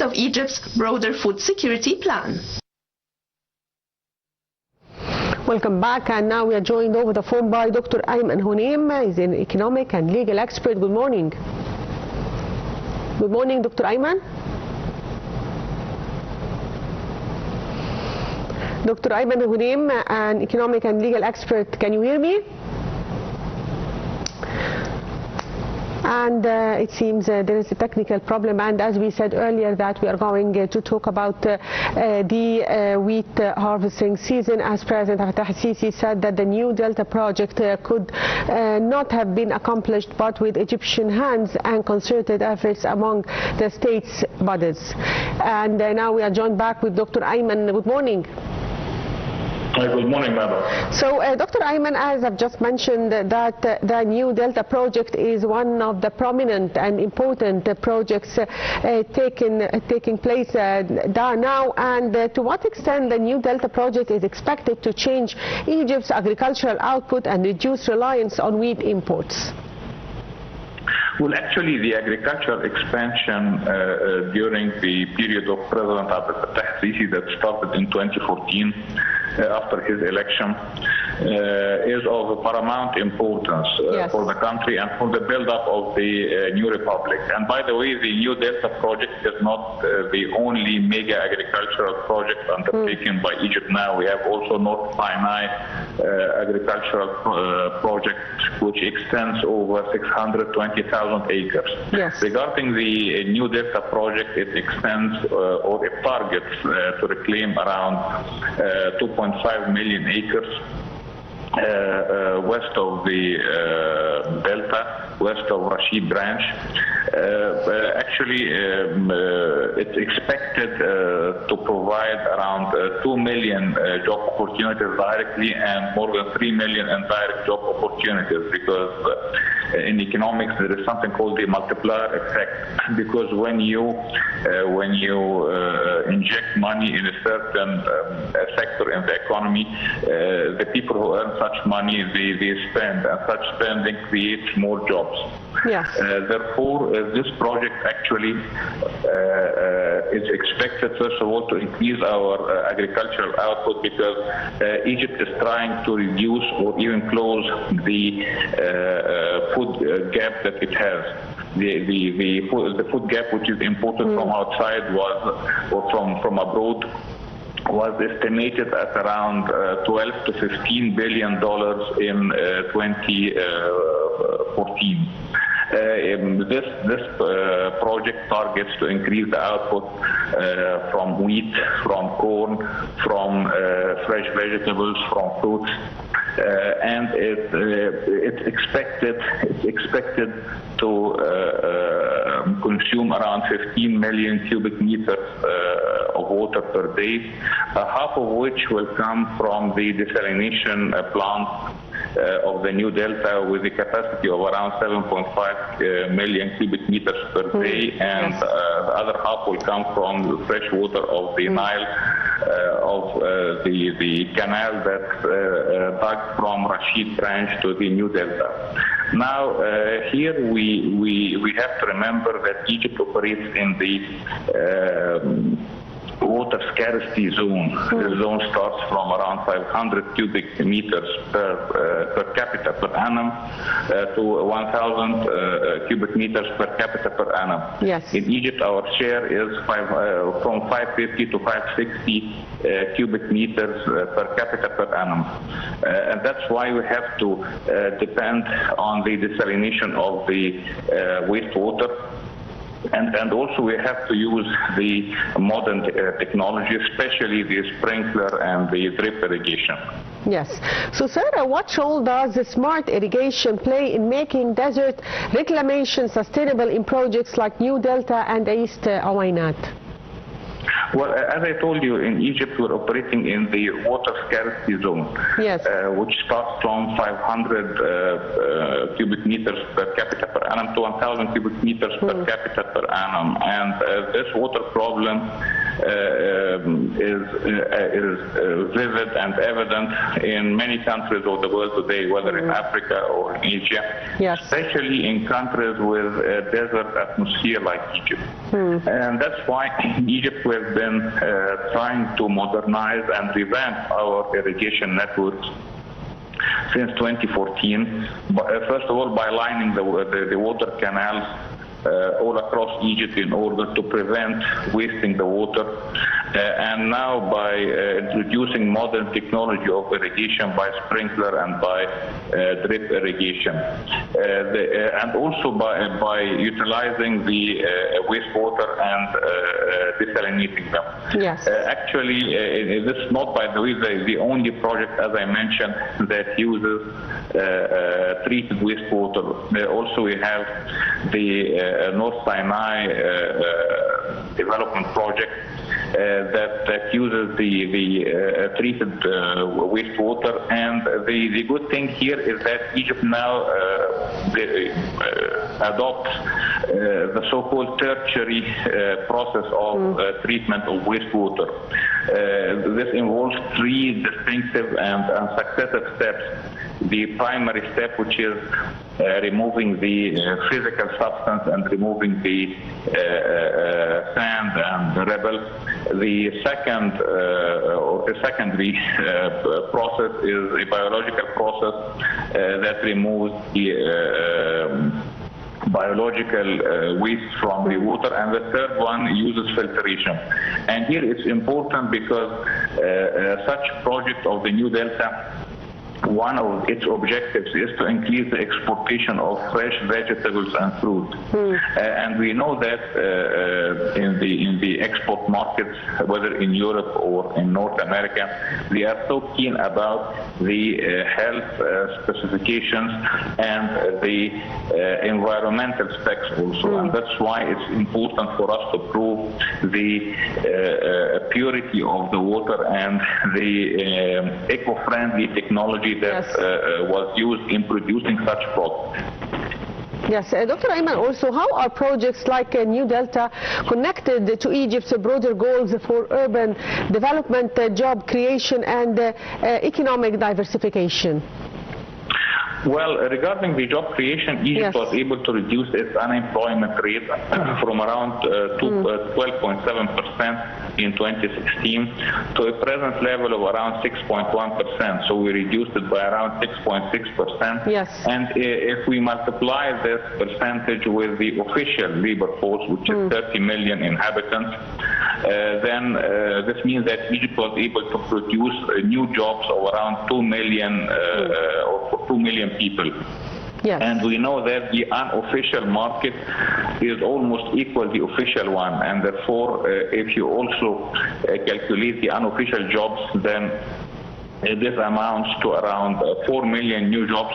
of Egypt's broader food security plan. Welcome back, and now we are joined over the phone by Dr. Ayman Ghoneim. He's an economic and legal expert. Good morning. Good morning, Dr. Ayman. Dr. Ayman Ghoneim, an economic and legal expert. Can you hear me? And it seems there is a technical problem, and as we said earlier that we are going to talk about the wheat harvesting season, as President Fattah al-Sisi said that the new Delta project could not have been accomplished but with Egyptian hands and concerted efforts among the states' bodies. And now we are joined back with Dr. Ayman. Good morning. Hi, good morning, madam. So, Dr. Ayman, as I've just mentioned, that the new Delta project is one of the prominent and important projects taking place now, and to what extent the new Delta project is expected to change Egypt's agricultural output and reduce reliance on wheat imports? Well, actually, the agricultural expansion during the period of President Fattah al-Sisi that started in 2014 after his election is of paramount importance for the country and for the build-up of the new republic. And by the way, the new Delta project is not the only mega agricultural project undertaken by Egypt now. We have also North Sinai agricultural project, which extends over 620,000 acres. Yes. Regarding the new Delta project, it extends or it targets to reclaim around 2.5 million acres west of the Delta, west of Rashid Branch. Actually, it's expected to provide around 2 million job opportunities directly and more than 3 million indirect job opportunities, because in economics there is something called the multiplier effect, because when you inject money in a certain sector in the economy, the people who earn such money, they spend, and such spending creates more jobs. Yes. Therefore, this project actually is expected, first of all, to increase our agricultural output, because Egypt is trying to reduce or even close the food gap that it has. The food gap which is imported from outside or from abroad was estimated at around $12 to $15 billion in 2014. This project targets to increase the output from wheat, from corn, from fresh vegetables, from fruits, and it's expected to consume around 15 million cubic meters of water per day, half of which will come from the desalination plant of the new Delta, with a capacity of around 7.5 million cubic meters per day, and the other half will come from the fresh water of the Nile, of the canal that's dug from Rashid Branch to the new Delta. Now, here we have to remember that Egypt operates in the water scarcity zone. The zone starts from around 500 cubic meters per capita per annum to 1,000 cubic meters per capita per annum. Yes. In Egypt, our share is from 550 to 560 cubic meters per capita per annum. And that's why we have to depend on the desalination of the wastewater. And also we have to use the modern technology, especially the sprinkler and the drip irrigation. Yes. So, sir, what role does the smart irrigation play in making desert reclamation sustainable in projects like New Delta and East Awaynat? Well, as I told you, in Egypt we're operating in the water scarcity zone, which starts from 500 cubic meters per capita per annum to 1,000 cubic meters per capita per annum. And this water problem is vivid and evident in many countries of the world today, whether in Africa or in Asia, especially in countries with a desert atmosphere like Egypt. And that's why in Egypt we have been trying to modernize and revamp our irrigation networks since 2014. First of all, by lining the water canals all across Egypt in order to prevent wasting the water, and now by introducing modern technology of irrigation by sprinkler and by drip irrigation, and also by utilizing the wastewater and desalinating them. Actually, this is not, by the way, the only project, as I mentioned, that uses treated wastewater. Also, we have the North Sinai development project that uses the treated wastewater. And the good thing here is that Egypt now adopts the so-called tertiary process of treatment of wastewater. This involves three distinctive and successive steps. The primary step, which is removing the physical substance and removing the sand and the rubble. The second or the secondary process is a biological process that removes the biological waste from the water, and the third one uses filtration. And here it's important because such project of the new delta, one of its objectives is to increase the exportation of fresh vegetables and fruit. And we know that in the export markets, whether in Europe or in North America, they are so keen about the health specifications and the environmental specs also. And that's why it's important for us to prove the purity of the water and the eco-friendly technology that was used in producing such products. Yes, Dr. Ayman, also, how are projects like New Delta connected to Egypt's broader goals for urban development, job creation and economic diversification? Well, regarding the job creation, Egypt was able to reduce its unemployment rate from around 12.7% in 2016 to a present level of around 6.1%. So we reduced it by around 6.6%. And if we multiply this percentage with the official labor force, which is 30 million inhabitants, then this means that Egypt was able to produce new jobs of around 2 million or 2 million people. And we know that the unofficial market is almost equal to the official one, and therefore if you also calculate the unofficial jobs, then this amounts to around 4 million new jobs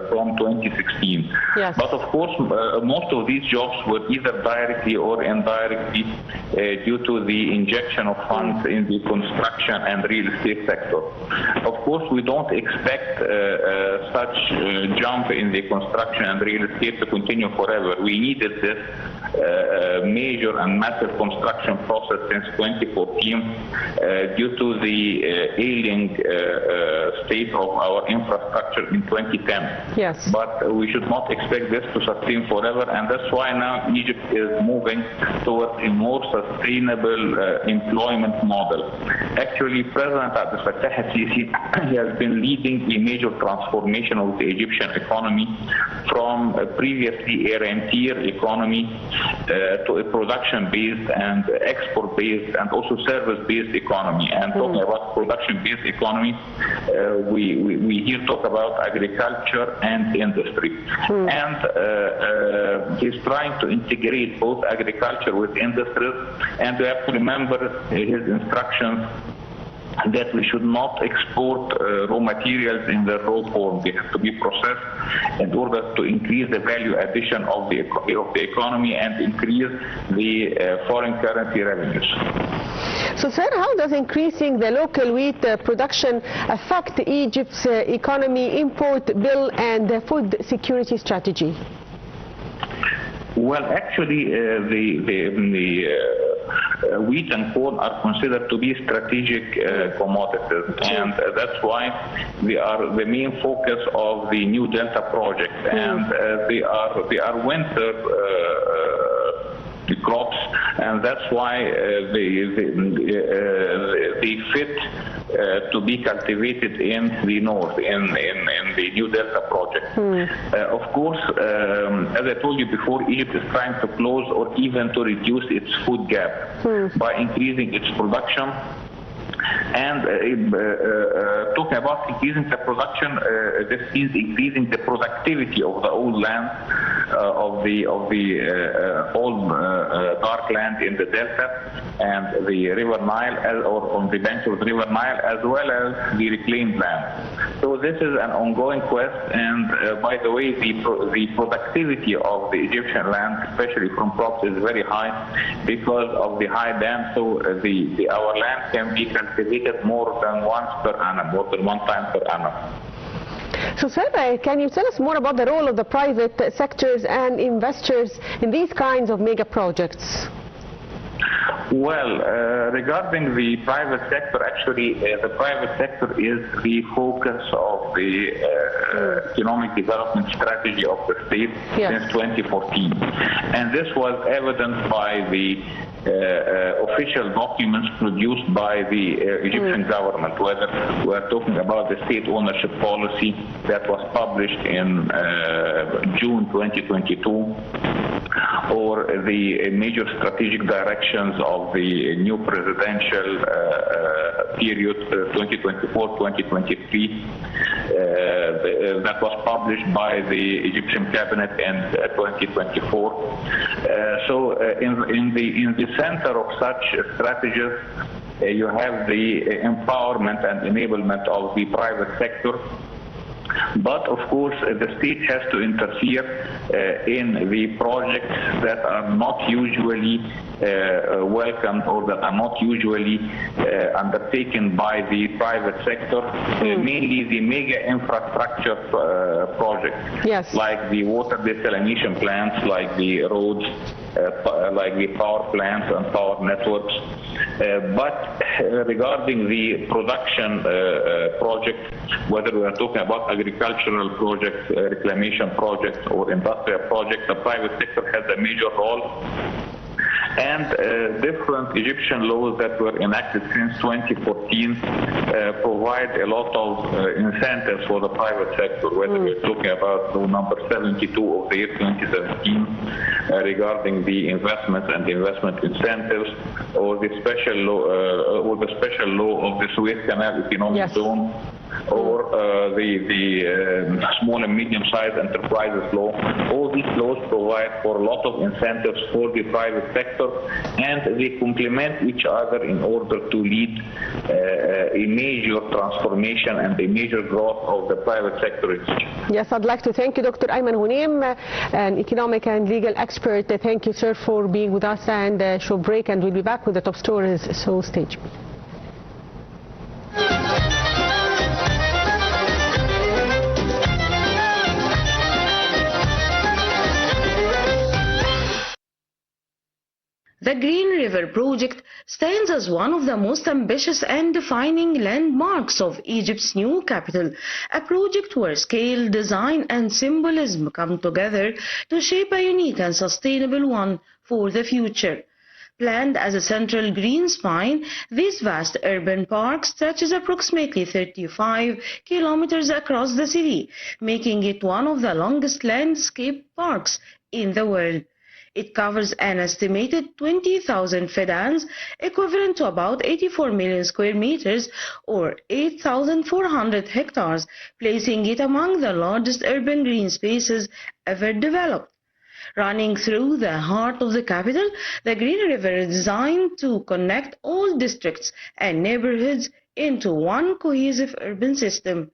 from 2016. But of course, most of these jobs were either directly or indirectly due to the injection of funds in the construction and real estate sector. Of course, we don't expect such jump in the construction and real estate to continue forever. We needed this major and massive construction process since 2014 due to the ailing state of our infrastructure in 2010. But we should not expect this to sustain forever, and that's why now Egypt is moving towards a more sustainable employment model. Actually, President Abdel Fattah al-Sisi has been leading a major transformation of the Egyptian economy from a previously a rentier economy to a production-based and export-based and also service-based economy. And talking about production-based economy, we here talk about agriculture and industry. And he's trying to integrate both agriculture with industries, and we have to remember his instructions that we should not export raw materials in their raw form. They have to be processed in order to increase the value addition of the economy and increase the foreign currency revenues. So, sir, how does increasing the local wheat production affect Egypt's economy, import bill and food security strategy? Well, actually, wheat and corn are considered to be strategic commodities, and that's why they are the main focus of the new Delta project, and they are winter crops, and that's why they fit to be cultivated in the north, in the new Delta project. Of course, as I told you before, Egypt is trying to close or even to reduce its food gap by increasing its production. And talking about increasing the production, this means increasing the productivity of the old land, of the old dark land in the delta and the River Nile, or on the banks of the River Nile, as well as the reclaimed land. So this is an ongoing quest, and by the way, the productivity of the Egyptian land, especially from crops, is very high because of the high dam. So our land can be cultivated more than once per annum, more than one time per annum. So, sir, can you tell us more about the role of the private sectors and investors in these kinds of mega projects? Well, regarding the private sector, actually, the private sector is the focus of the economic development strategy of the state since 2014. And this was evidenced by the official documents produced by the Egyptian government, whether we're talking about the state ownership policy that was published in June 2022, or the major strategic directions of the new presidential period 2024-2023 that was published by the Egyptian cabinet in 2024. So in the center of such strategies, you have the empowerment and enablement of the private sector. But of course, the state has to interfere in the projects that are not usually welcomed or that are not usually undertaken by the private sector, mainly the mega infrastructure projects, like the water desalination plants, like the roads, like the power plants and power networks. But regarding the production project, whether we are talking about agricultural projects, reclamation projects, or industrial projects, the private sector has a major role. And different Egyptian laws that were enacted since 2014 provide a lot of incentives for the private sector, whether we're talking about law number 72 of the year 2017 regarding the investments and investment incentives, or the special law of the Suez Canal Economic Zone, or the small and medium-sized enterprises law. All these laws provide for a lot of incentives for the private sector, and they complement each other in order to lead a major transformation and a major growth of the private sector in Egypt. Yes, I'd like to thank you, Dr. Ayman Ghoneim, an economic and legal expert. Thank you, sir, for being with us, and short break, and we'll be back with the top stories, so stay tuned. The Green River project stands as one of the most ambitious and defining landmarks of Egypt's new capital, a project where scale, design and symbolism come together to shape a unique and sustainable one for the future. Planned as a central green spine, this vast urban park stretches approximately 35 kilometers across the city, making it one of the longest landscape parks in the world. It covers an estimated 20,000 fedans, equivalent to about 84 million square meters or 8,400 hectares, placing it among the largest urban green spaces ever developed. Running through the heart of the capital, the Green River is designed to connect all districts and neighborhoods into one cohesive urban system.